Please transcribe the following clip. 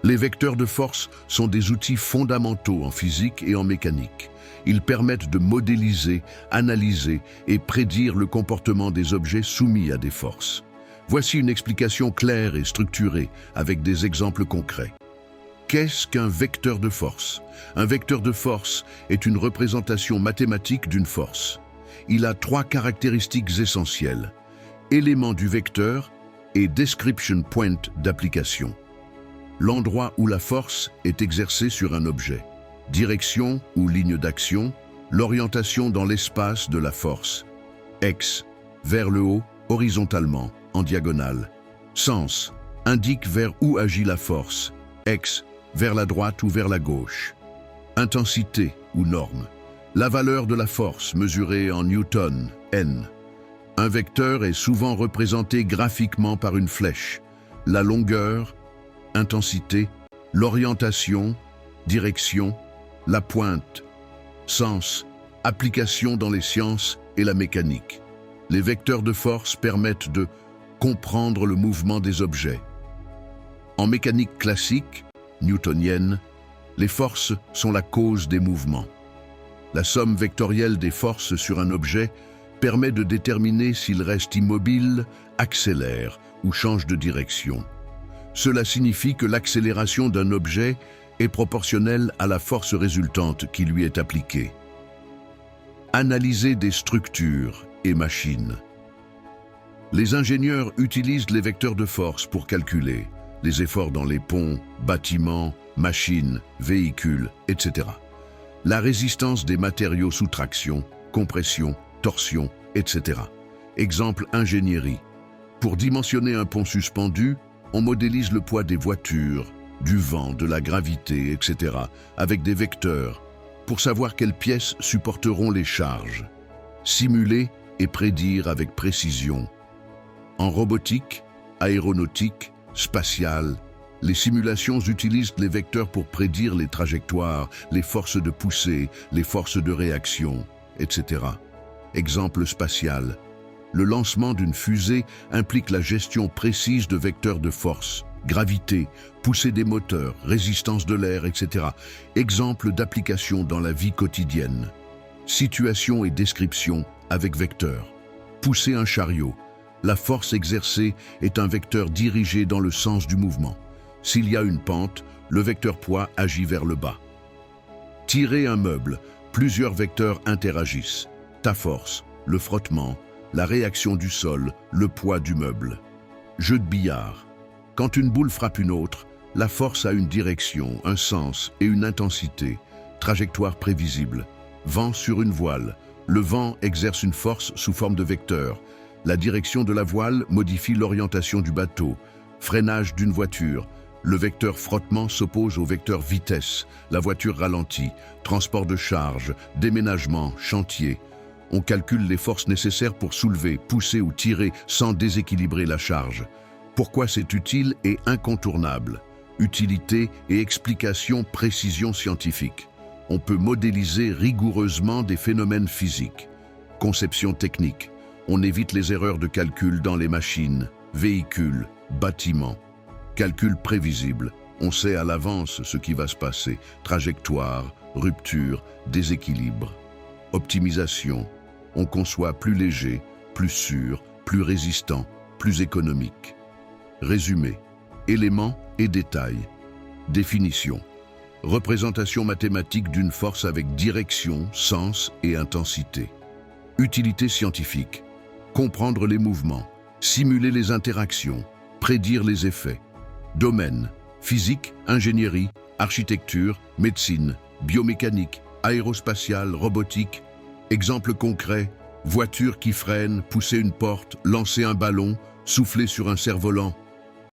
Les vecteurs de force sont des outils fondamentaux en physique et en mécanique. Ils permettent de modéliser, analyser et prédire le comportement des objets soumis à des forces. Voici une explication claire et structurée avec des exemples concrets. Qu'est-ce qu'un vecteur de force? Un vecteur de force est une représentation mathématique d'une force. Il a 3 caractéristiques essentielles: élément du vecteur et description point d'application. L'endroit où la force est exercée sur un objet. Direction ou ligne d'action, l'orientation dans l'espace de la force. X, vers le haut, horizontalement, en diagonale. Sens, indique vers où agit la force. X, vers la droite ou vers la gauche. Intensité ou norme, la valeur de la force mesurée en newton, N. Un vecteur est souvent représenté graphiquement par une flèche. La longueur, intensité, l'orientation, direction, la pointe, sens, application dans les sciences et la mécanique. Les vecteurs de force permettent de comprendre le mouvement des objets. En mécanique classique, newtonienne, les forces sont la cause des mouvements. La somme vectorielle des forces sur un objet permet de déterminer s'il reste immobile, accélère ou change de direction. Cela signifie que l'accélération d'un objet est proportionnelle à la force résultante qui lui est appliquée. Analyser des structures et machines. Les ingénieurs utilisent les vecteurs de force pour calculer les efforts dans les ponts, bâtiments, machines, véhicules, etc. La résistance des matériaux sous traction, compression, torsion, etc. Exemple ingénierie. Pour dimensionner un pont suspendu, on modélise le poids des voitures, du vent, de la gravité, etc. avec des vecteurs pour savoir quelles pièces supporteront les charges. Simuler et prédire avec précision. En robotique, aéronautique, spatiale, les simulations utilisent les vecteurs pour prédire les trajectoires, les forces de poussée, les forces de réaction, etc. Exemple spatial. Le lancement d'une fusée implique la gestion précise de vecteurs de force, gravité, poussée des moteurs, résistance de l'air, etc. Exemple d'application dans la vie quotidienne. Situation et description avec vecteur. Pousser un chariot. La force exercée est un vecteur dirigé dans le sens du mouvement. S'il y a une pente, le vecteur poids agit vers le bas. Tirer un meuble. Plusieurs vecteurs interagissent. Ta force, le frottement, la réaction du sol, le poids du meuble. Jeu de billard. Quand une boule frappe une autre, la force a une direction, un sens et une intensité. Trajectoire prévisible. Vent sur une voile. Le vent exerce une force sous forme de vecteur. La direction de la voile modifie l'orientation du bateau. Freinage d'une voiture. Le vecteur frottement s'oppose au vecteur vitesse. La voiture ralentit. Transport de charge, déménagement, chantier. On calcule les forces nécessaires pour soulever, pousser ou tirer sans déséquilibrer la charge. Pourquoi c'est utile et incontournable? Utilité et explication, précision scientifique. On peut modéliser rigoureusement des phénomènes physiques. Conception technique. On évite les erreurs de calcul dans les machines, véhicules, bâtiments. Calcul prévisible. On sait à l'avance ce qui va se passer. Trajectoire, rupture, déséquilibre. Optimisation. On conçoit plus léger, plus sûr, plus résistant, plus économique. Résumé. Éléments et détails. Définition. Représentation mathématique d'une force avec direction, sens et intensité. Utilité scientifique. Comprendre les mouvements, simuler les interactions, prédire les effets. Domaine. Physique, ingénierie, architecture, médecine, biomécanique, aérospatiale, robotique. Exemple concret, voiture qui freine, pousser une porte, lancer un ballon, souffler sur un cerf-volant.